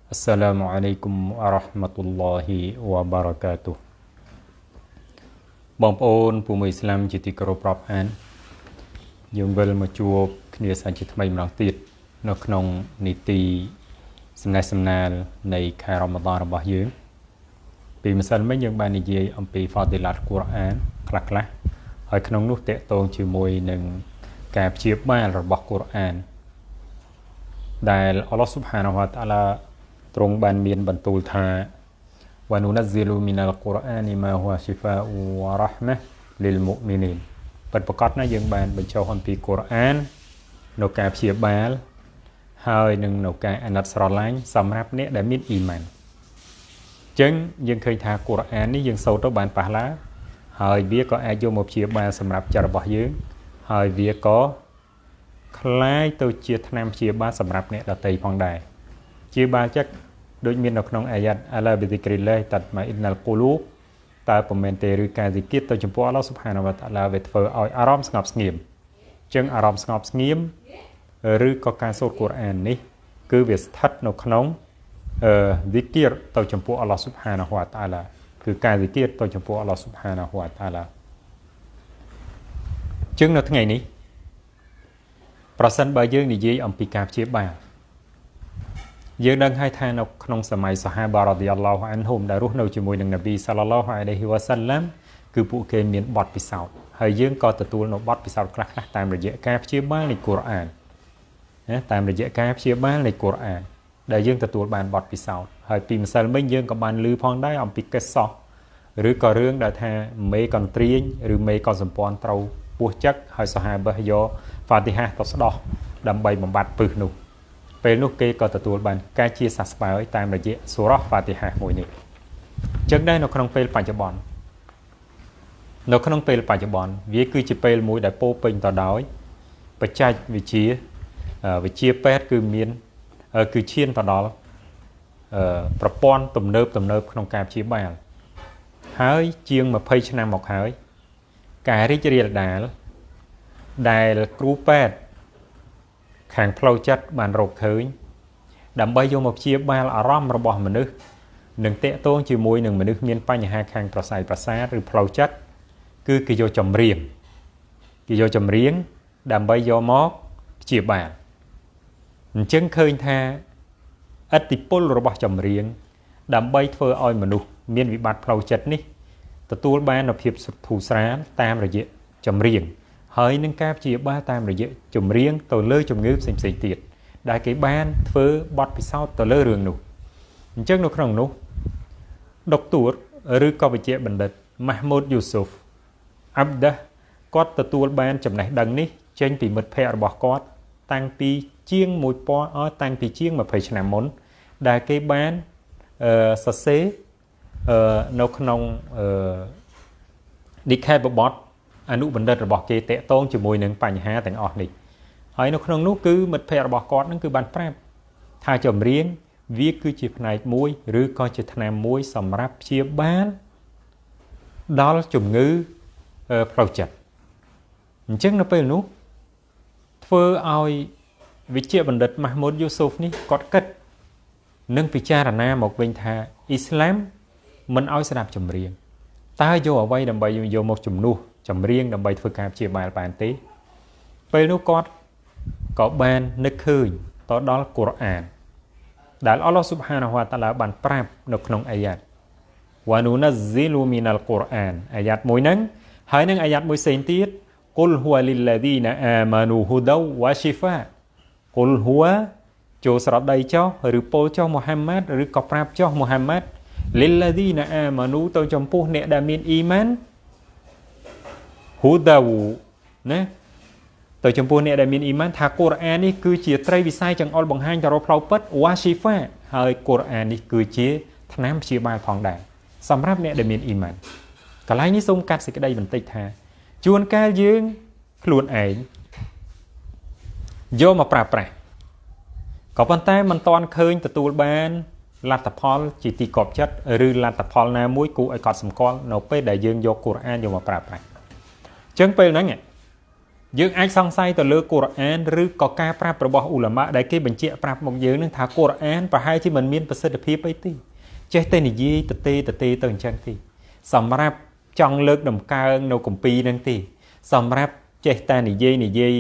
السلام عليكم ورحمة الله وبركاته បងប្អូនពូមីអ៊ីស្លាមជាទីគោរពរាប់អានយើងវិលមកជួបគ្នាសាជាថ្មីម្ដងទៀតនៅក្នុងនីតិសំណេះសំណាលនៃខែរ៉ាម៉ាឌានរបស់យើងពីម្សិលមិញយើងបាននិយាយអំពីហ្វាឌីឡាតកូរ៉ានខ្លះៗហើយក្នុងនោះតកតងជាមួយនឹងការព្យាបាលរបស់កូរ៉ានដែលអល់ឡោះស៊ុបហានាហ៊ូវតាអាឡាទ្រង់បានមានបន្ទូលថា وَنُنَزِّلُ مِنَ الْقُرْآنِ مَا هُوَ شِفَاءٌ وَرَحْمَةٌ لِلْمُؤْمِنِينَ ពិតប្រាកដណាស់យើងបានបញ្ចុះអំពីកូរ៉ាននៅការព្យាបាលហើយនឹងនៅការអាណិតស្រឡាញ់សម្រាប់អ្នកដែលមានអ៊ីម៉ានអញ្ចឹងយើងឃើញថាកូរ៉ាននេះយើងសូត្រទៅបានប៉ះឡាហើយវាក៏អាចយកមកព្យាបាលសម្រាប់ចិត្តរបស់យើងហើយវាក៏คล้ายទៅជាថ្នាំព្យាបាលសម្រាប់អ្នកដទៃផងដែរព្យាបាលចិត្តដូចមាននៅក្នុងអាយ៉ាតអាឡាប៊ីឌីគ្រីឡេះតាត់ម៉ាអ៊ីនណាល់កូលូបតើប្រមែនទេឬការស៊ីគៀតទៅចំពោះអល់ឡោះស៊ុបហានាវតាអាឡាវាធ្វើឲ្យអារម្មណ៍ស្ងប់ស្ងៀមអញ្ចឹងអារម្មណ៍ស្ងប់ស្ងៀមឬក៏ការសូត្រកូរ៉ាននេះគឺវាស្ថិតនៅក្នុងស៊ីគៀតទៅចំពោះអល់ឡោះស៊ុបហានាវតាអាឡាគឺការស៊ីគៀតទៅចំពោះអល់ឡោះស៊ុបហានាវតាអាឡាអញ្ចឹងនៅថ្ងៃនេះប្រសិនបើយើងនិយាយអំពីការព្យាបាលយើងដឹងហើយថានៅក្នុងសម័យសាហាបារ៉ាឌីយ៉ាឡោះអានហ៊ុមដែលរស់នៅជាមួយនឹងនប៊ីសាឡឡោះអាឡៃហ៊ីវ៉ាសាឡាំគឺពួកគេមានបទពិសោធន៍ហើយយើងក៏ទទួលនៅបទពិសោធន៍ខ្លះៗតាមរយៈការព្យាបាលនៃកូរ៉ានណាតាមរយៈការព្យាបាលនៃកូរ៉ានដែលយើងទទួលបានបទពិសោធន៍ហើយពីម្សិលមិញយើងក៏បានឮផងដែរអំពីកិស្សោះឬក៏រឿងដែលថាមេកន្ទ្រាញឬមេកសម្ព័ន្ធត្រូវពោះចឹកហើយសាហាបះយកហ្វាទីហាទៅស្ដោះដើម្បីបំបត្តិពឹសនោះពេលនោះគេក៏ទទួលបានការជាសះស្បើយតាមរយៈសូរ៉ាហ្វាទីហាមួយនេះអញ្ចឹងដែរនៅក្នុងពេលបច្ចុប្បន្នវាគឺជាពេលមួយដែលពោពេញទៅដោយបច្ចេកវិទ្យាពេទ្យគឺមានគឺឈានទៅដល់ប្រព័ន្ធទំនើបក្នុងការព្យាបាលហើយជាង20ឆ្នាំមកហើយការរីករាលដាលដែលគ្រូពេទ្យខាងផ្លូវចិត្តបានរកឃើញដើម្បីយកមកព្យាបាលអារម្មណ៍របស់មនុស្សនិងតេតងជាមួយនឹងមនុស្សមានបញ្ហាខាងប្រស័យប្រសាទឬផ្លូវចិត្តគឺគេយកចម្រៀងដើម្បីយកមកព្យាបាលអញ្ចឹងឃើញថាឥទ្ធិពលរបស់ចម្រៀងដើម្បីធ្វើឲ្យមនុស្សមានវិបត្តិផ្លូវចិត្តនេះទទួលបាននូវភាពធូរស្រាលតាមរយៈចម្រៀងហើយនឹងការព្យាបាលតាមរយៈចម្រៀងទៅលើជំងឺផ្សេងៗទៀតដែលគេបានធ្វើបទពិសោធន៍ទៅលើរឿងនោះអញ្ចឹងនៅក្នុងនោះដុកទ័រឬក៏វិជ្ជបណ្ឌិតម៉ាស់ម៉ូតយូស៊ុហ្វអាប់ដាគាត់ទទួលបានចំណេះដឹងនេះចេញពីមិត្តភ័ក្តិរបស់គាត់តាំងពីជាង20ឆ្នាំមុនដែលគេបានសរសេរនៅក្នុងឌីខេបបតអនុបណ្ឌិតរបស់គេតេតងជាមួយនឹងបញ្ហាទាំងអស់នេះហើយនៅក្នុងនោះគឺមិត្តភ័ក្តិរបស់គាត់នឹងគឺបានប្រាប់ថាចម្រៀងវាគឺជាផ្នែកមួយឬក៏ជាថ្នាំមួយសម្រាប់ព្យាបាលដល់ជំងឺផ្លូវចិត្តអញ្ចឹងនៅពេលនោះធ្វើឲ្យវិជ្ជបណ្ឌិតម៉ាស់ម៉ូតយូស៊ុហ្វនេះគាត់គិតនិងពិចារណាមកវិញថាអ៊ីស្លាមមិនឲ្យស្ដាប់ចម្រៀងតើយកអ្វីដើម្បីយកមកជំនួសចម្រៀងដើម្បីធ្វើការព្យាបាលបានទេពេលនោះគាត់ក៏បាននឹកឃើញទៅដល់កូរ៉ានដែលអល់ឡោះស៊ុបហានាហ៊ូវតាអាឡាបានប្រាប់នៅក្នុងអាយ៉ាតវ៉ានូណាហ្ស៊ីលូមីណាល់កូរ៉ានអាយ៉ាតមួយហ្នឹងហើយនឹងអាយ៉ាតមួយផ្សេងទៀតកុលហ៊ូលីឡាឌីណាអាម៉ានូហ៊ូដៅវ៉ាស៊ីហ្វាកុលហ៊ូចូលស្រដីចុះឬពោលចុះមូហាម៉ាត់ឬក៏ប្រាប់ចុះមូហាម៉ាត់លីឡាឌីណាអាម៉ានូទៅចំពោះអ្នកដែលមានអ៊ីម៉ានហ៊ូដាវណាទៅចំពោះអ្នកដែលមានអ៊ីម៉ានថាកូរ៉ាននេះគឺជាត្រីវិស័យចង្អុលបង្ហាញទៅរកផ្លូវពិតវ៉ាស៊ីហ្វាហើយកូរ៉ាននេះគឺជាថ្នាំព្យាបាលផងដែរសម្រាប់អ្នកដែលមានអ៊ីម៉ានកន្លែងនេះសូមកាត់សេចក្តីបន្តិចថាជួនកាលយើងខ្លួនឯងយកមកប្រើប្រាស់ក៏ប៉ុន្តែមិនទាន់ឃើញទទួលបានលទ្ធផលជាទីគាប់ចិត្តឬលទ្ធផលណាមួយគួរឲ្យកត់សម្គាល់នៅពេលដែលយើងយកកូរ៉ានយកមកប្រើប្រាស់អញ្ចឹងពេលហ្នឹង យើងអាចសង្ស័យទៅលើកូរ៉ានឬក៏ការប្រាប់របស់អ៊ូឡាម៉ាដែលគេបញ្ជាក់ប្រាប់មកយើងនឹងថាកូរ៉ានប្រហែលជាមិនមានប្រសិទ្ធភាពអីទេចេះតែនិយាយទៅទៅអញ្ចឹងទេសម្រាប់ចង់លើកដំកើងនៅគម្ពីរនឹងទេសម្រាប់ចេះតែនិយាយ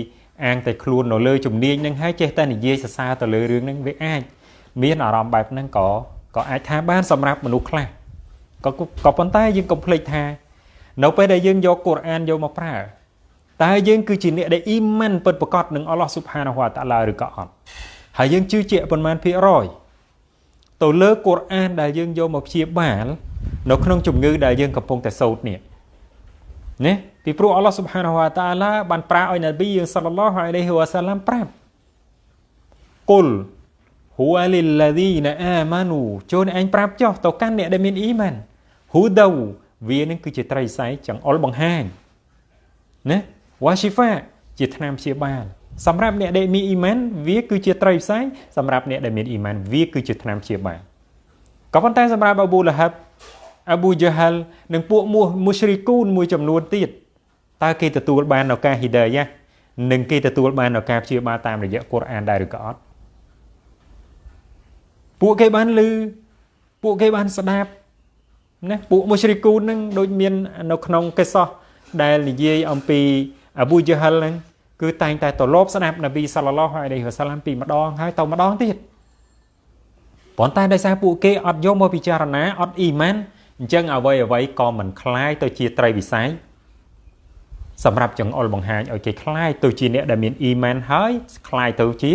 អាងតែខ្លួននៅលើជំនាញនឹងហើយចេះតែនិយាយសរសើរទៅលើរឿងនឹងវាអាចមានអារម្មណ៍បែបហ្នឹងក៏អាចថាបានសម្រាប់មនុស្សខ្លះក៏ប៉ុន្តែយើងកុំភ្លេចថានៅពេលដែលយើងយកកូរ៉ានយកមកប្រើតើយើងគឺជាអ្នកដែលអ៊ីម៉ានពិតប្រាកដនឹងអល់ឡោះស៊ុបហានាហ៊ូវតាឡាឬក៏អត់ហើយយើងជឿជាក់ប៉ុន្មានភាគរយទៅលើកូរ៉ានដែលយើងយកមកព្យាបាលនៅក្នុងជំងឺដែលយើងកំពុងតែសូត្រនេះណាពីព្រោះអល់ឡោះស៊ុបហានាហ៊ូវតាឡាបានប្រើឲ្យនប៊ីយើងសល្លឡោះអាឡៃហ៊ីវ៉ាសាឡាំប្រាប់គុលហ៊ូអាលីលឡាឌីណាអាម៉ានូចូលឯងប្រាប់ចុះទៅកាន់អ្នកដែលមានអ៊ីម៉ានហ៊ូដាវវានឹងគឺជាត្រីស័យចង្អុលបង្ហាញណាវ៉ាស៊ីហ្វាជាថ្នាំព្យាបាលសម្រាប់អ្នកដែលមានអ៊ីម៉ានវាគឺជាត្រីផ្សេងសម្រាប់អ្នកដែលមានអ៊ីម៉ានវាគឺជាថ្នាំព្យាបាលក៏ប៉ុន្តែសម្រាប់អប៊ូឡាហាប់អប៊ូជាហាល់និងពួកមូស្រីគូនមួយចំនួនទៀតតើគេទទួលបាននៅការហ៊ីដាយ៉ានិងគេទទួលបាននៅការព្យាបាលតាមរយៈកូរ៉ានដែរឬក៏អត់ពួកគេបានឮពួកគេបានស្ដាប់ណាពួកមូស្រីគូននឹងដូចមាននៅក្នុងកេសោះដែលនិយាយអំពីអប៊ូជាហាល់ហ្នឹងគឺតែងតែទៅលបស្ដាប់នប៊ីសល្លឡោះអាឡៃហ៊ីវ៉ាសាឡាំពីម្ដងហើយទៅម្ដងទៀតប៉ុន្តែដោយសារពួកគេអត់យកមកពិចារណាអត់អ៊ីម៉ានអញ្ចឹងអ្វីក៏មិនคล้ายទៅជាត្រីវិស័យសម្រាប់ចង្អុលបង្ហាញឲ្យគេคล้ายទៅជាអ្នកដែលមានអ៊ីម៉ានហើយคล้ายទៅជា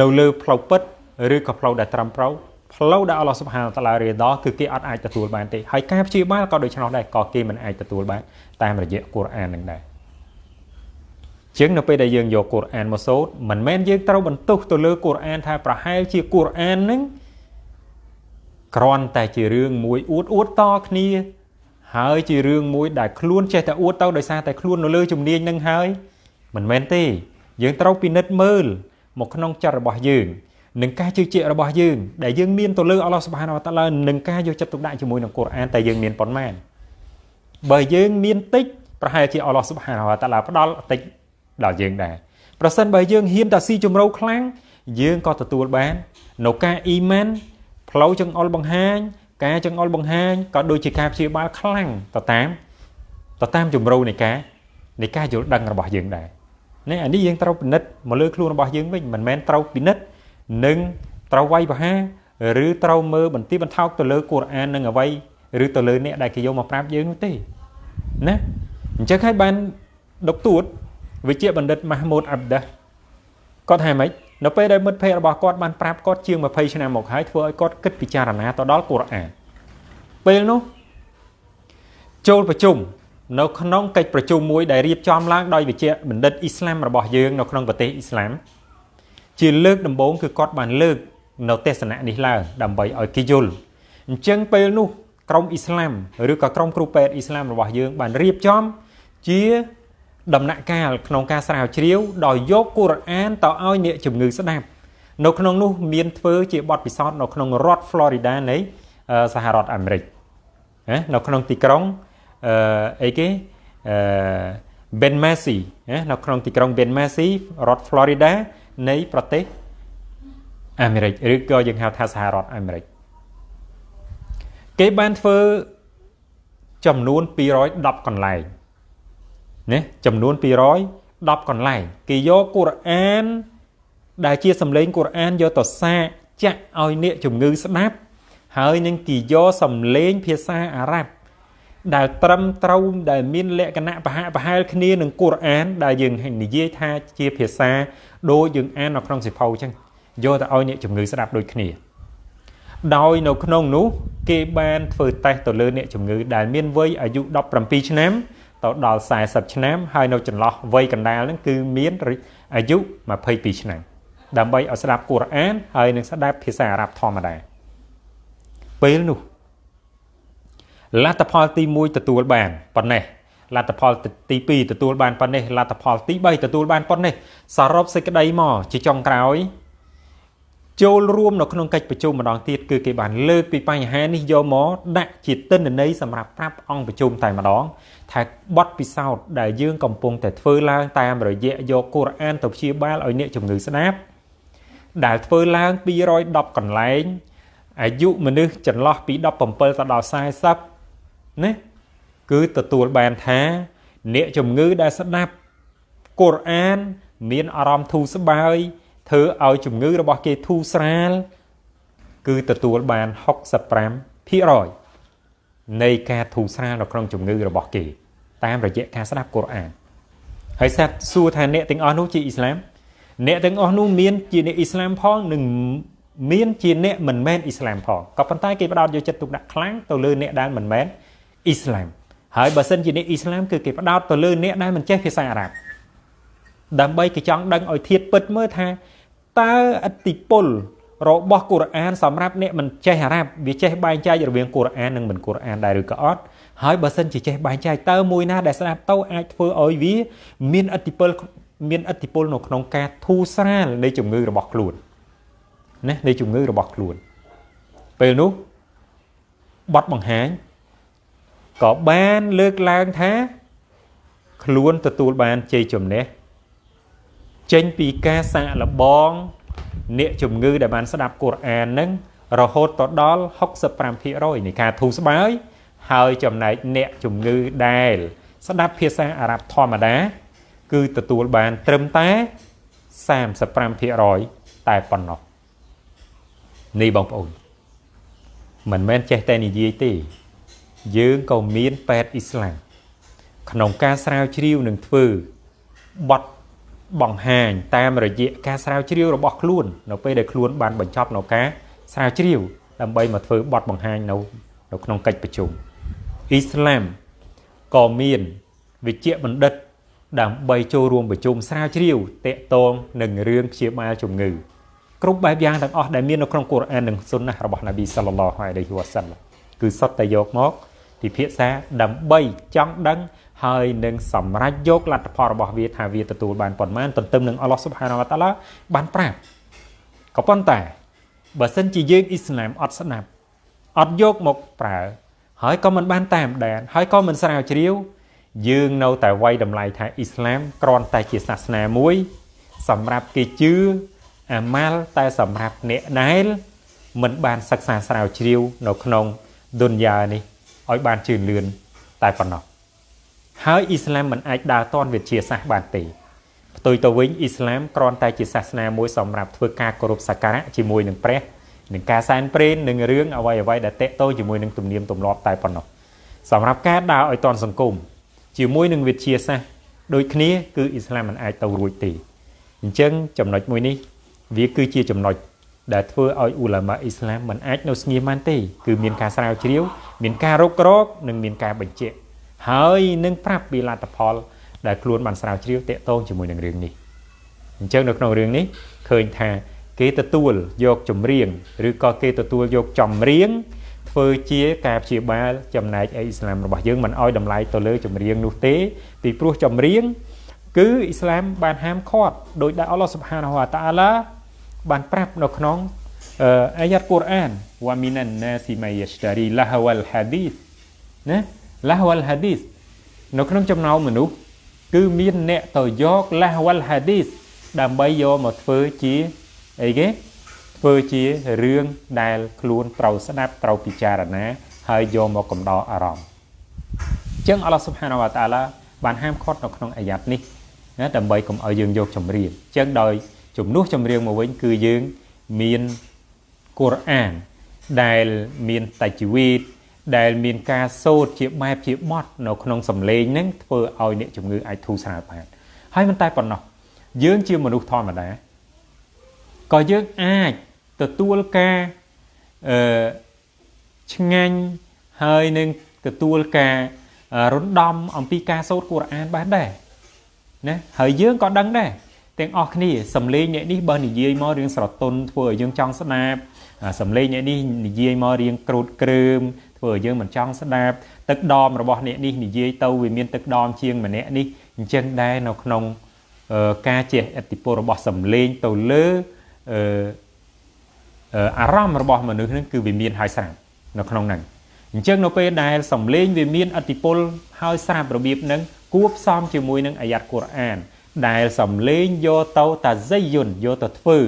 នៅលើផ្លូវពិតឬក៏ផ្លូវដែលត្រឹមត្រូវផ្លូវដែលអល់ឡោះស៊ុបហានតាឡារីដោគឺគេអត់អាចទទួលបានទេហើយការព្យាបាលក៏ដូច្នោះដែរក៏គេមិនអាចទទួលបានតាមរយៈកូរ៉ាននឹងដែរជាងនៅពេលដែលយើងយកកូរ៉ានមកសូត្រមិនមែនយើងត្រូវបន្ទោសទៅលើកូរ៉ានថាប្រហែលជាកូរ៉ាននឹងគ្រាន់តែជារឿងមួយអួតតគ្នាហើយជារឿងមួយដែលខ្លួនចេះតែអួតទៅដោយសារតែខ្លួននៅលើជំនាញនឹងហើយមិនមែនទេយើងត្រូវពិនិត្យមើលមកក្នុងចិត្តរបស់យើងនឹងការជឿជាក់របស់យើងដែលយើងមានទៅលើអល់ឡោះស៊ុបហានាហ៊ូវតាឡានឹងការយកចិត្តទុកដាក់ជាមួយនឹងកូរ៉ានតែយើងមានប៉ុន្មានបើយើងមានតិចប្រហែលជាអល់ឡោះស៊ុបហានាហ៊ូវតាឡាផ្ដល់តិចដល់យើងដែរប្រសិនបើយើងហ៊ានតែស៊ីជំរៅខ្លាំងយើងក៏ទទួលបាននៅការអ៊ីម៉ានផ្លូវចង្អុលបង្ហាញការចង្អុលបង្ហាញក៏ដូចជាការព្យាបាលខ្លាំងទៅតាមជំរៅនៃការយល់ដឹងរបស់យើងដែរនេះអានេះយើងត្រូវពិនិត្យមកលើខ្លួនរបស់យើងវិញមិនមែនត្រូវពិនិត្យនិងត្រូវវាយប្រហារឬត្រូវមើលបន្ទាបបន្ថោកទៅលើកូរ៉ាននឹងអ្វីឬទៅលើអ្នកដែលគេយកមកប្រាប់យើងនោះទេណាអញ្ចឹងហើយបានដុកទួតវិជ្ជបណ្ឌិតម៉ាស់មូតអាប់ដាគាត់ថាម៉េចនៅពេលដែលមិត្តភ័ក្តិរបស់គាត់បានប្រាប់គាត់ជាង20ឆ្នាំមកហើយធ្វើឲ្យគាត់គិតពិចារណាទៅដល់កូរ៉ានពេលនោះចូលប្រជុំនៅក្នុងកិច្ចប្រជុំមួយដែលរៀបចំឡើងដោយវិជ្ជបណ្ឌិតអ៊ីស្លាមរបស់យើងនៅក្នុងប្រទេសអ៊ីស្លាមជាលើកដំបូងគឺគាត់បានលើកនៅទស្សនៈនេះឡើងដើម្បីឲ្យគេយល់អញ្ចឹងពេលនោះក្រុមអ៊ីស្លាមឬក៏ក្រុមគ្រូពេទ្យអ៊ីស្លាមរបស់យើងបានរៀបចំជាដំណាក់កាលក្នុងការស្រាវជ្រាវដោយយកកូរ៉ានទៅឲ្យអ្នកជំងឺស្ដាប់នៅក្នុងនោះមានធ្វើជាបទពិសោធន៍នៅក្នុងរដ្ឋ Florida នៃសហរដ្ឋអាមេរិកនៅក្នុងទីក្រុងBen Macy នៅក្នុងទីក្រុង Ben Macy រដ្ឋ Florida នៃប្រទេសអាមេរិកឬក៏យើងហៅថាសហរដ្ឋអាមេរិកគេបានធ្វើចំនួន210កន្លែងណាចំនួន210កន្លែងគេយកកូរ៉ានដែលជាសម្លេងកូរ៉ានយកទៅសាកចាក់ឲ្យអ្នកជំងឺស្ដាប់ហើយនឹងគេយកសម្លេងភាសាអារ៉ាប់ដែលត្រឹមត្រូវដែលមានលក្ខណៈប្រហែលគ្នានឹងកូរ៉ានដែលយើងនិយាយថាជាភាសាដូចយើងអាននៅក្នុងសៀវភៅអញ្ចឹងយកទៅឲ្យអ្នកជំងឺស្ដាប់ដូចគ្នាដោយនៅក្នុងនោះគេបានធ្វើតេស្តទៅលើអ្នកជំងឺដែលមានវ័យអាយុ17ឆ្នាំទៅដល់40ឆ្នាំហើយនៅចន្លោះវ័យកណ្ដាលហ្នឹងគឺមានអាយុ22ឆ្នាំដើម្បីឲ្យស្ដាប់កូរ៉ានហើយនឹងស្ដាប់ភាសាអារ៉ាប់ធម្មតាពេលនោះលទ្ធផលទី1ទទួលបានប៉ុណ្ណេះលទ្ធផលទី2ទទួលបានប៉ុណ្ណេះលទ្ធផលទី3ទទួលបានប៉ុណ្ណេះសរុបសេចក្តីមកជាចុងក្រោយ ចូលរួមនៅក្នុងកិច្ចប្រជុំម្ដងទៀតគឺគេបានលើកពីបញ្ហានេះយកមកដាក់ជាទិន្នន័យសម្រាប់ប្រាប់អង្គប្រជុំតែម្ដងថាបទពិសោធន៍ដែលយើងកំពុងតែធ្វើឡើងតាមរយៈយកកូរ៉ានទៅព្យាបាលឲ្យអ្នកជំងឺស្ដាប់ដែលធ្វើឡើង210កន្លែងអាយុមនុស្សចន្លោះពី17ទៅដល់40ណាគឺទទួលបានថាអ្នកជំងឺដែលស្ដាប់កូរ៉ានមានអារម្មណ៍ធូរស្បើយធ្វើឲ្យជំងឺរបស់គេធូរស្រាលគឺទទួលបាន 65% នៃការធូរស្រាលនៅក្នុងជំងឺរបស់គេតាមរយៈការស្ដាប់កូរ៉ានហើយសត្វសួរថាអ្នកទាំងអស់នោះជាអ៊ីស្លាមអ្នកទាំងអស់នោះមានជាអ្នកអ៊ីស្លាមផងនិងមានជាអ្នកមិនមែនអ៊ីស្លាមផងក៏ប៉ុន្តែគេផ្ដោតយកចិត្តទុកដាក់ខ្លាំងទៅលើអ្នកដែលមិនមែនអ៊ីស្លាមហើយបើសិនជាអ្នកអ៊ីស្លាមគឺគេផ្ដោតទៅលើអ្នកដែលមិនចេះភាសាអារ៉ាប់ដើម្បីគេចង់ដឹងឲ្យធៀបពិតមើលថាតើឥទ្ធិពលរបស់កូរ៉ានសម្រាប់អ្នកមិនចេះអារ៉ាប់វាចេះបែងចែករវាងកូរ៉ាននិងមិនកូរ៉ានដែរឬក៏អត់ហើយបើសិនជាចេះបែងចែកតើមួយណាដែលស្ដាប់ទៅអាចធ្វើឲ្យវាមានឥទ្ធិពលនៅក្នុងការធូរស្រាលនៃជំងឺរបស់ខ្លួនណានៃជំងឺរបស់ខ្លួនពេលនោះបទបង្ហាញក៏បានលើកឡើងថាខ្លួនទទួលបានជ័យជំនះចេញពីការសាកល្បងអ្នកជំងឺដែលបានស្ដាប់កូរ៉ាននឹងរហូតដល់ 65% នៃការធូរស្បើយហើយចំណែកអ្នកជំងឺដែលស្ដាប់ភាសាអារ៉ាប់ធម្មតាគឺទទួលបានត្រឹមតែ 35% តែប៉ុណ្ណោះនេះបងប្អូនមិនមែនចេះតែនិយាយទេយើងក៏មានពេទ្យអ៊ីស្លាមក្នុងការស្រាវជ្រាវនិងធ្វើបទបង្ហាញតាមរយៈការស្រាវជ្រាវរបស់ខ្លួននៅពេលដែលខ្លួនបានបញ្ចប់នៅការស្រាវជ្រាវដើម្បីមកធ្វើបទបង្ហាញនៅក្នុងកិច្ចប្រជុំអ៊ីស្លាមក៏មានវិជ្ជបណ្ឌិតដើម្បីចូលរួមប្រជុំស្រាវជ្រាវតាក់ទងនឹងរឿងព្យាបាលជំងឺគ្រប់បែបយ៉ាងទាំងអស់ដែលមាននៅក្នុងកូរ៉ាននិងស៊ុនណារបស់ណាប៊ីសល្លឡោះអាឡៃហ៊ីវ៉ាសល្លាមគឺសុទ្ធតែយកមកពិភាក្សាដើម្បីចង់ដឹងហើយនឹងសម្រេចយកលទ្ធផលរបស់វាថាវាទទួលបានប៉ុន្មានទន្ទឹមនឹងអល់ឡោះស៊ុបហានាវ៉ាតាឡាបានប្រាប់ក៏ប៉ុន្តែបើសិនជាយើងអ៊ីស្លាមអត់ស្ដាប់អត់យកមកប្រើហើយក៏មិនបានតាមដានហើយក៏មិនស្រាវជ្រាវយើងនៅតែវាយតម្លៃថាអ៊ីស្លាមគ្រាន់តែជាសាសនាមួយសម្រាប់គេជឿអាម៉ាល់តែសម្រាប់អ្នកដែលមិនបានសិក្សាស្រាវជ្រាវនៅក្នុងឌុនយ៉ានេះឲ្យបានជឿនលឿនតែប៉ុណ្ណោះហើយអ៊ីស្លាមមិនអាចដើរទាន់វិទ្យាសាស្ត្របានទេផ្ទុយទៅវិញអ៊ីស្លាមគ្រាន់តែជាសាសនាមួយសម្រាប់ធ្វើការគោរពសក្ការៈជាមួយនឹងព្រះនឹងការសែនព្រេននឹងរឿងអ្វីៗដែលតេតូជាមួយនឹងទំនៀមទម្លាប់តែប៉ុណ្ណោះសម្រាប់ការដើរឲ្យទាន់សង្គមជាមួយនឹងវិទ្យាសាស្ត្រដូចគ្នាគឺអ៊ីស្លាមមិនអាចទៅរួចទេអញ្ចឹងចំណុចមួយនេះវាគឺជាចំណុចដែលធ្វើឲ្យអ៊ូឡាម៉ាអ៊ីស្លាមមិនអាចនៅស្ងៀមបានទេគឺមានការស្រាវជ្រាវមានការរករកនិងមានការបញ្ជាក់ហើយនឹងប្រាប់ពីលទ្ធផលដែលខ្លួនបានស្រាវជ្រាវតាក់ទងជាមួយនឹងរឿងនេះអញ្ចឹងនៅក្នុងរឿងនេះឃើញថាគេទទួលយកចម្រៀងឬក៏គេទទួលយកចម្រៀងធ្វើជាការព្យាបាលចំណែកអ៊ីស្លាមរបស់យើងមិនអោយតម្លៃទៅលើចម្រៀងនោះទេពីព្រោះចម្រៀងគឺអ៊ីស្លាមបានហាមឃាត់ដោយដែលអល់ឡោះស៊ុបហានាហ៊ូវតាអាឡាបានប្រាប់នៅក្នុងអាយ៉ាតកូរ៉ានវ៉ាមីណានណាស៊ីម៉ៃយ៉ាស្តារីឡាហវលហាឌីសណាឡាហវលហាឌីសនៅក្នុងចំណោមមនុស្សគឺមានអ្នកទៅយកឡាហវលហាឌីសដើម្បីយកមកធ្វើជាអីគេធ្វើជារឿងដែលខ្លួនត្រូវស្ដាប់ត្រូវពិចារណាហើយយកមកកំដរអារម្មណ៍អញ្ចឹងអល់ឡោះស៊ុបហានាវ៉ាតាអាឡាបានហាមឃាត់នៅក្នុងអាយ៉ាតនេះណាដើម្បីកុំឲ្យយើងយកចម្រៀងអញ្ចឹងដោយជំនួសចម្រៀងមកវិញគឺយើងមានកូរ៉ានដែលមានតាជីវីតដែលមានការសូត្រជាបែបជាបទនៅក្នុងសម្លេងហ្នឹងធ្វើឲ្យអ្នកជំងឺអាចធូរស្រាលបានហើយមិនតែប៉ុណ្ណោះយើងជាមនុស្សធម្មតាក៏យើងអាចទទួលការឆ្ងាញ់ហើយនឹងទទួលការរំដំអំពីការសូត្រកូរ៉ានបានដែរណាហើយយើងក៏ដឹងដែរទាំងអស់គ្នាសំឡេងអ្នកនេះបើនិយាយមករៀងស្រទន់ធ្វើឲ្យយើងចង់ស្ដាប់សំឡេងអ្នកនេះនិយាយមករៀងក្រូតក្រើមធ្វើឲ្យយើងមិនចង់ស្ដាប់ទឹកដមរបស់អ្នកនេះនិយាយទៅវាមានទឹកដមជាងម្នាក់នេះអញ្ចឹងដែរនៅក្នុងការជះឥទ្ធិពលរបស់សំឡេងទៅលើ អារម្មណ៍របស់មនុស្សហ្នឹងគឺវាមានហើយស្រាប់នៅក្នុងហ្នឹងអញ្ចឹងនៅពេលដែលសំឡេងវាមានអតិពលហើយស្រាប់របៀបហ្នឹងគួបផ្សំជាមួយនឹងអាយ៉ាត់កូរ៉ានដែលសំឡេងយកទៅតាហ្សៃយុនយកទៅធ្វើ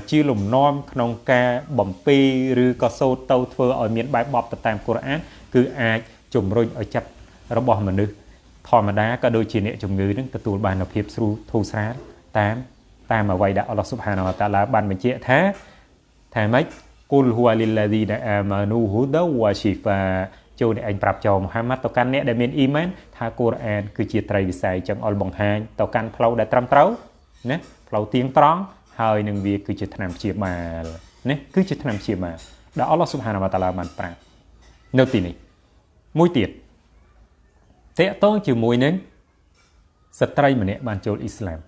ជាលំនាំក្នុងការបំពេឬក៏សូត្រទៅធ្វើឲ្យមានបែបបបទៅតាមកូរ៉ានគឺអាចជំរុញឲ្យចិត្តរបស់មនុស្សធម្មតាក៏ដូចជាអ្នកជំងឺនឹងទទួលបាននូវភាពស្រួលធូរស្រាលតាមអ្វីដែលអល់ឡោះស៊ុបហានាវតាឡាបានបញ្ជាក់ថាម៉េចគូលហ៊ូលីឡាឌីណាអាម៉ានូហ៊ូដាវ៉ាស៊ីហ្វាចូលនេះឯងប្រាប់ចោមូហាម៉ាត់ទៅកាន់អ្នកដែលមានអ៊ីម៉ានថាកូរ៉ានគឺជាត្រីវិស័យចឹងអល់បង្ហាញទៅកាន់ផ្លូវដែលត្រឹមត្រូវណាផ្លូវទៀងត្រង់ហើយនឹងវាគឺជាថ្នាំព្យាបាលណាគឺជាថ្នាំព្យាបាលដែលអល់ឡោះស៊ុបហានាវតាឡាបានប្រាប់នៅទីនេះមួយទៀតតេតងជាមួយនឹងស្ត្រីម្នាក់បានចូលអ៊ីស្លាម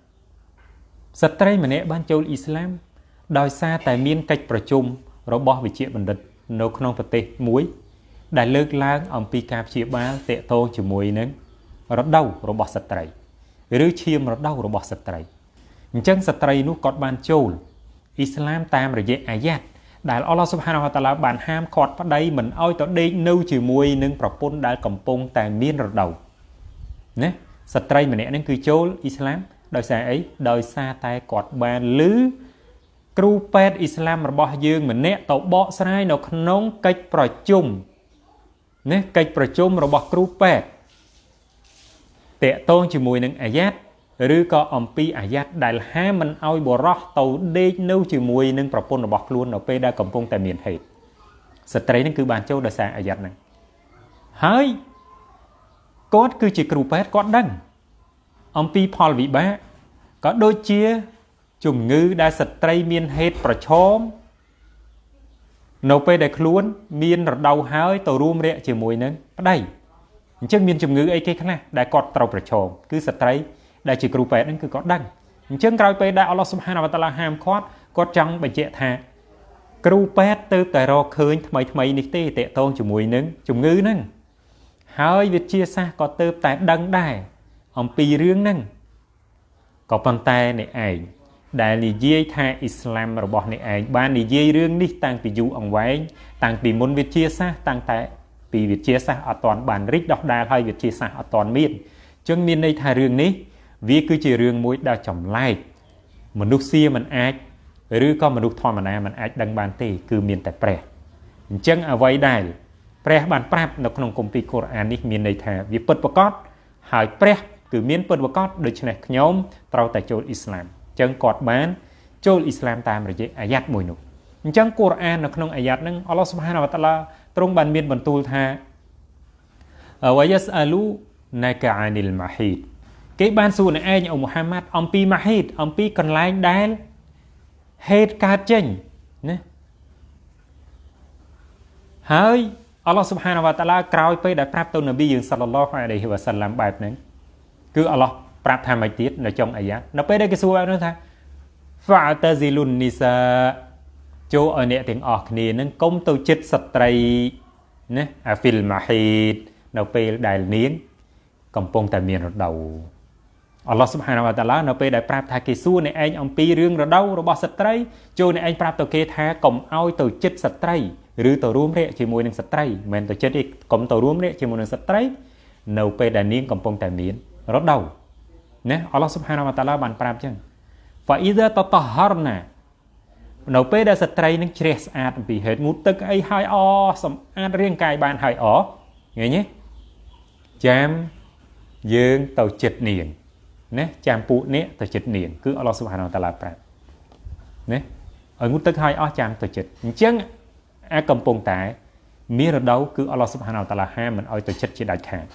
ស្ត្រីម្នាក់បានចូលអ៊ីស្លាមដោយសារតែមានកិច្ចប្រជុំរបស់វិជ្ជាបណ្ឌិតនៅក្នុងប្រទេសមួយដែលលើកឡើងអំពីការព្យាបាលតេតងជាមួយនឹងរដូវរបស់ស្ត្រីឬឈាមរដូវរបស់ស្ត្រីអញ្ចឹងស្ត្រីនោះគាត់បានចូលអ៊ីស្លាមតាមរយៈអាយ៉ាត់ដែលអល់ឡោះស៊ុបហានាវតាឡាបានហាមឃាត់ប្តីមិនឲ្យទៅដេកនៅជាមួយនឹងប្រពន្ធដែលកំពុងតែមានរដូវណាស្ត្រីម្នាក់ហ្នឹងគឺចូលអ៊ីស្លាមដោយសារអីដោយសារតែគាត់បានឮគ្រូពេទ្យអ៊ីស្លាមរបស់យើងម្នាក់ទៅបកស្រាយនៅក្នុងកិច្ចប្រជុំណាកិច្ចប្រជុំរបស់គ្រូពេទ្យតេតងជាមួយនឹងអាយ៉ាត់ឬក៏អំពីអាយ៉ាត់ដែលហាមមិនឲ្យបរោះទៅដេកនៅជាមួយនឹងប្រពន្ធរបស់ខ្លួននៅពេលដែលកំពុងតែមានហេតុស្ត្រីហ្នឹងគឺបានចូលដោយសារអាយ៉ាត់ហ្នឹងហើយគាត់គឺជាគ្រូពេទ្យគាត់ដឹងអំពីផលវិបាកក៏ដូចជាជំងឺដែលស្ត្រីមានហេតុប្រឈមនៅពេលដែលខ្លួនមានរដូវហើយទៅរួមរយៈជាមួយនឹងប្តីអញ្ចឹងមានជំងឺអីគេខ្លះដែលគាត់ត្រូវប្រឈមគឺស្ត្រីដែលជាគ្រូពេទ្យហ្នឹងគឺគាត់ដឹងអញ្ចឹងក្រោយពេលដែលអល់ឡោះស៊ុបហានាវតាឡាហាមឃាត់គាត់ចង់បញ្ជាក់ថាគ្រូពេទ្យទៅតែរកឃើញថ្មីនេះទេតេតងជាមួយនឹងជំងឺហ្នឹងហើយវិទ្យាសាស្ត្រក៏ទៅតែដឹងដែរអំពីរឿងហ្នឹងក៏ប៉ុន្តែអ្នកឯងដែលនិយាយថាអ៊ីស្លាមរបស់អ្នកឯងបាននិយាយរឿងនេះតាំងពីយូរអង្វែងតាំងពីមុនវិទ្យាសាស្ត្រតាំងតែពីវិទ្យាសាស្ត្រអត់ទាន់បានរីកដុះដាលហើយវិទ្យាសាស្ត្រអត់ទាន់មានអញ្ចឹងមានន័យថារឿងនេះវាគឺជារឿងមួយដែលចម្លែកមនុស្សសាមិនអាចឬក៏មនុស្សធម្មតាមិនអាចដឹងបានទេគឺមានតែព្រះអញ្ចឹងអ្វីដែលព្រះបានប្រាប់នៅក្នុងគម្ពីរកូរ៉ាននេះមានន័យថាវាពិតប្រាកដហើយព្រះគឺមានពិតប្រាកដដូច្នេះខ្ញុំត្រូវតែចូលអ៊ីស្លាមអញ្ចឹងគាត់បានចូលអ៊ីស្លាមតាមរយៈអាយ៉ាត់មួយនោះអញ្ចឹងកូរ៉ាននៅក្នុងអាយ៉ាត់ហ្នឹងអល់ឡោះស៊ុបហានាវតាឡាទ្រង់បានមានបន្ទូលថាវ៉ាយ៉ាសអាលូណាកាអានីលម៉ាហ៊ីតគេបានសួរអ្នកឯងអូមូហាម៉ាត់អំពីម៉ាហ៊ីតអំពីកន្លែងដែលហេតុកើតចេញណាហើយអល់ឡោះស៊ុបហានាវតាឡាក្រោយពេលដែលប្រាប់ទៅនប៊ីយើងសល្លឡោះអាឡៃហ៊ីវ៉ាសាឡាំបែបហ្នឹងគឺអល់ឡោះប្រាប់ថាម៉េចទៀតនៅចុងអាយ៉ាត់នៅពេលដែលគេសួរបែបហ្នឹងថាហ្វាតាស៊ីលុននីសាចូលឲ្យអ្នកទាំងអស់គ្នានឹងកុំទៅចិត្តស្ត្រីណាអាហ្វីលម៉ាហ៊ីតនៅពេលដែលនាងកំពុងតែមានរដូវអល់ឡោះស៊ុបហានាវតាឡានៅពេលដែលប្រាប់ថាគេសួរអ្នកឯងអំពីរឿងរដូវរបស់ស្ត្រីចូលអ្នកឯងប្រាប់ទៅគេថាកុំឲ្យទៅចិត្តស្ត្រីឬទៅរួមរយៈជាមួយនឹងស្ត្រីមិនមែនទៅចិត្តទេកុំទៅរួមរយៈជាមួយនឹងស្ត្រីនៅពេលដែលនាងកំពុងតែមានរដូវណាអល់ឡោះស៊ុបហានាវតាឡាបានប្រាប់ចឹងហ្វាអ៊ីហ្សាតតហរណានៅពេលដែលស្ត្រីនឹងជ្រះស្អាតអំពីហេតុងូតទឹកអីហើយសម្អាតរាងកាយបានហើយឃើញទេចាំយើងទៅចិត្តនាងណាចាំពួកនេះទៅចិត្តនាងគឺអល់ឡោះស៊ុបហានាវតាឡាប្រាប់ណាឲ្យងូតទឹកហើយចាំទៅចិត្តអញ្ចឹងអាកំពុងតែមានរដូវគឺអល់ឡោះស៊ុបហានាវតាឡាហាមមិនឲ្យទៅចិត្តជាដាច់ខាត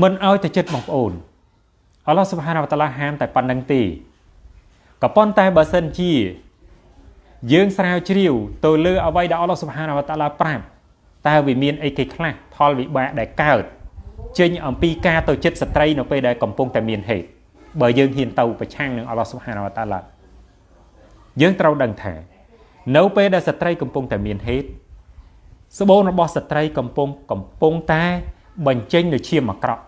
មិនឲ្យទៅចិត្តបងប្អូនអល់ឡោះស៊ុបហានាវតាឡាហាមតែប៉ុណ្្នឹងទេក៏ប៉ុន្តែបើសិនជាយើងស្រាវជ្រាវទៅលើអ្វីដែលអល់ឡោះស៊ុបហានាវតាឡាប្រាប់តើវាមានអីគេខ្លះផលវិបាកដែលកើតចេញអំពីការទៅចិត្តស្ត្រីនៅពេលដែលកំពុងតែមានហេតុបើយើងហ៊ានទៅប្រឆាំងនឹងអល់ឡោះស៊ុបហានាវតាឡាយើងត្រូវដឹងថានៅពេលដែលស្ត្រីកំពុងតែមានហេតុស្បូនរបស់ស្ត្រីកំពុងតែបញ្ចេញនូវឈាមអាក្រក់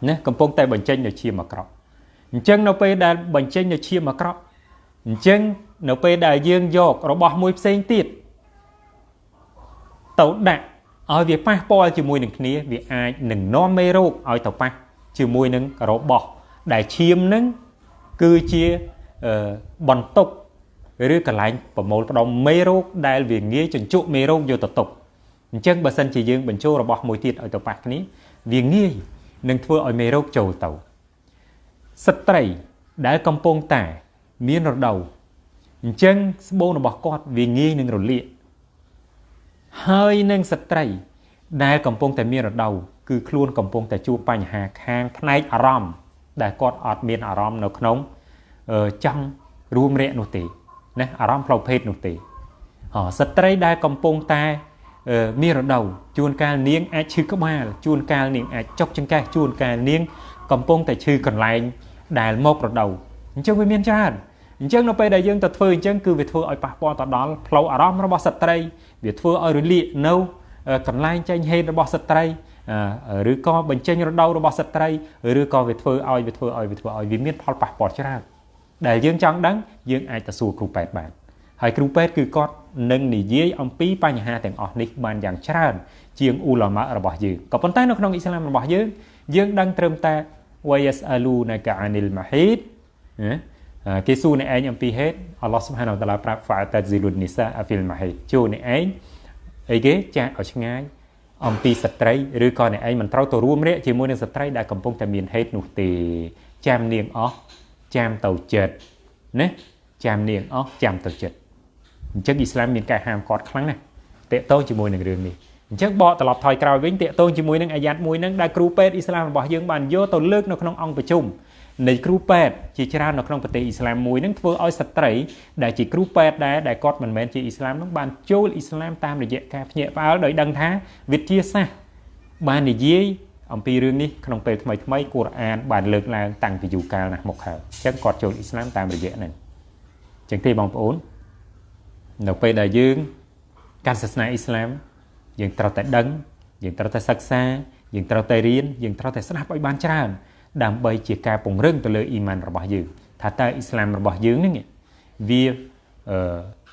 ណាកំពុងតែបញ្ចេញនូវឈាមអាក្រក់អញ្ចឹងនៅពេលដែលបញ្ចេញនូវឈាមអាក្រក់ chân nó pe đại dương dọc rồi bỏ mùi xanh tiệt tàu đạn ở việc pa po chỉ mùi nừng kia việc ai nừng non mê rô ở tàu pa chỉ mùi nừng rồi bỏ đại chiêm nừng cứ chia bòn tục rồi cả lạnh và một đồng mê rô đại việc nghĩa chuẩn trụ mê rô vô tàu tục chân bà sân chỉ dương bình châu rồi bỏ mùi tiệt ở tàu pa này việc nghĩa nừng thưa ở mê rô châu tàu sắt tẩy đã cầm pông tả miên rồi đầu chân bô nó bỏ cọt vì nghi nâng rồi liệt hơi nâng sạch tẩy đã cầm pông tả miên rồi đầu cứ luôn cầm pông tả chua bánh hà khang này à rõm đã cọt ọt miên à rõm nó nóng trong rùm rẹ nụ tỉ à rõm phlau phết nụ tỉ sạch tẩy đã cầm pông tả miên rồi đầu chuôn ca niêng ai chư cấp ba chuôn ca niêng ai chọc chân ca chuôn ca niêng cầm pông tả chư còn lại đài một rồi đầu chân với miên cha chân nó bây đại dương tập phơi chân cứ việc thưa ở pa po tao đó flow ở đó nó bỏ sạch tây việc thưa ở lịa nâu còn lại tranh hay nó bỏ sạch tây rứa co bệnh chân nó đau nó bỏ sạch tây rứa co việc thưa ở vì miên pa po cha đại dương trắng đắng dương ai ta xua kêu bẹt bạn hay kêu bẹt cứ con nâng nỉ dưới ông pí pa nhà ha tiền ọt nick ban dạng cha chiêng u lò mã ở bỏ dương có phần tay nó không Islam nó bỏ dương đang trơm ta ويسألونك عن المحيط cái su này anh pi hết Allah subhanahu wa ta'ala prap fa'tazilun nisa fil mahid chu này anh ấy cái cha ở trong ngay pi sạch trai rồi con này anh mình trao tổរួមđấy chỉ muốn sạch trai đã cầm phong miền hết nụ tì cham niềng ó cham tàu chật nè cham niềng ó cham tàu chật chắc Islam miền cài hàm cọt khăng này tệ tôi chỉ muốn đường này chắc bỏตลอดถอยกราววิ่งเตะต้นจมูกนั่งอายัดมวยนั่งได้ครูเป็ดอิสลามบอกยังบันโยตัวเลือกนกน้ององประชุมในครูเป็ดจีจราณนกน้องปฏิอิสลามมวยนั่งធ្វើឲ្យสตรีได้จีครูเป็ดได้กอดมันเหมือนจีอิสลามน้องบันโจลอิสลามตามระยะการเนี่ยฟ้าโดยดังท้าวิทยาศาสตร์บันในยี่องปีเรื่องนี้ขนมเป็ดทำไมกุรอานบันเลิกลางตั้งไปอยู่กลางนะหมกเขาฉันกอดโจลอิสลามตามระยะนั้นจังที่บางปูนนกเป็ดได้ยืงการศาสนาอิสลามยังตราแต่ดังยังตราแต่ศึกษายังตราแต่เรียนยังตราแต่สนับไปบ้านชาญดำใบเจียกาปงเรื่องตัวเลยอีมันระบายยืงถ้าแต่อิสลามระบายยืงนี่วี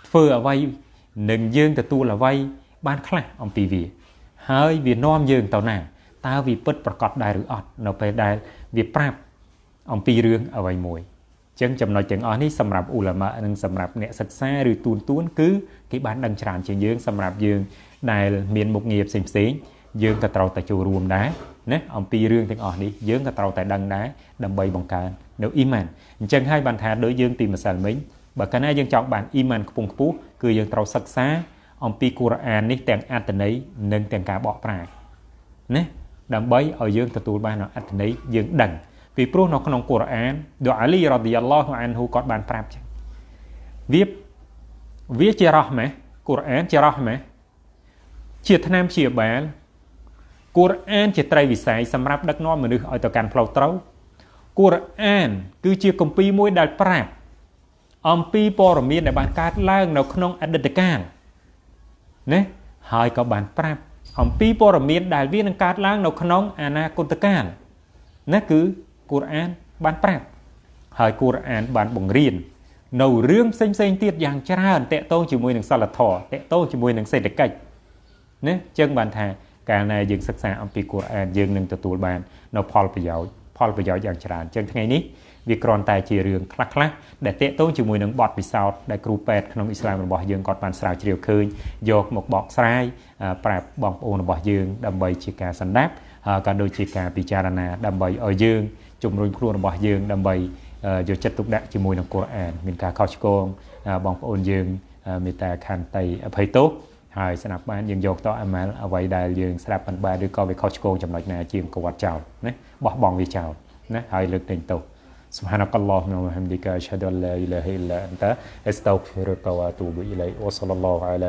เฟื่อไว้หนึ่งยืงแต่ตัวละไว้บ้านคลาอมปีวีเฮ้ยวีน้อมยืงต่อหน้าตาวีเปิดประกอบได้หรืออดเราไปได้วีปราบอมปีเรื่องเอาไว้มวยจังจำนวนจังอ๋อนี่สำหรับอุลามะนึงสำหรับเนี่ยศึกษาหรือตูนคือกี่บ้านดังชราญเชียงยืงสำหรับยืงได้เมียนมุกเงียบสิ่งยืงกระเตาแต่จูรวมได้เนี่ยอมปีเรื่องจังอ๋อนี่ยืงกระเตาแต่ดังได้ดำใบบังการเดี๋ยวอิมันจังให้บรรทัดโดยยืงตีมาสารมิ้งบักกันให้ยืงจอกบานอิมันปุ่งปุ๊คือยืงเตาศึกษาอมปีกุรอานนี่แต่งอัตนี้นึงแต่งการบอกปลายเนี่ยดำใบเอายืงตะตูบ้านเอาอัตนี้ยืงดังvì pro nó không có Quran, do Ali radhiyallahu anhu có bàn prap viết chia rahmah Quran chia rahmah chia tham chia bán Quran chia trai vì sai sắm ráp đất non mà được ở tờ can flow trâu Quran cứ chia công pi môi đại prap pi por miên đại bàn cát lang nó không ăn được can nè hai có bàn prap pi por miên đại viên cát lang nó không ana con tờ can nè cứ Quran បានប្រាប់ហើយ Quran បានបង្រៀននៅរឿងផ្សេងទៀតយ៉ាងច្រើនតេតងជាមួយនឹងសិលធម៌តេតងជាមួយនឹងសេដ្ឋកិច្ចណាចឹងបានថាកាលណាយើងសិក្សាអំពី Quran យើងនឹងទទួលបាននៅផលប្រយោជន៍យ៉ាងច្រើនចឹងថ្ងៃនេះវាគ្រាន់តែជារឿងខ្លះដែលតេតងជាមួយនឹងបទពិសោធន៍ដែលគ្រូពេទ្យក្នុងអ៊ីស្លាមរបស់យើងគាត់បានស្រាវជ្រាវឃើញយកមកបកស្រាយប្រាប់បងប្អូនរបស់យើងដើម្បីជាការសន្តាប់ក៏ដូចជាការពិចារណាដើម្បីឲ្យយើងជំរុញខ្លួនរបស់យើងដើម្បីយកចិត្តទុកដាក់ជាមួយនឹងកូរ៉ានមានការខុសឆ្គងបងប្អូនយើងមេត្តាខន្តីអភ័យទោសហើយស្ដាប់បានយើងយកតអាម៉ាល់អ្វីដែលយើងស្ដាប់បានឬក៏វាខុសឆ្គងចំណុចណាជាងកវត្តចោលណាបោះបង់វាចោលណាហើយលើកតែងទោស سبحانك اللهم وبحمدك أشهد أن لا إله إلا أنت أستغفرك وأتوب إليك وصلى الله على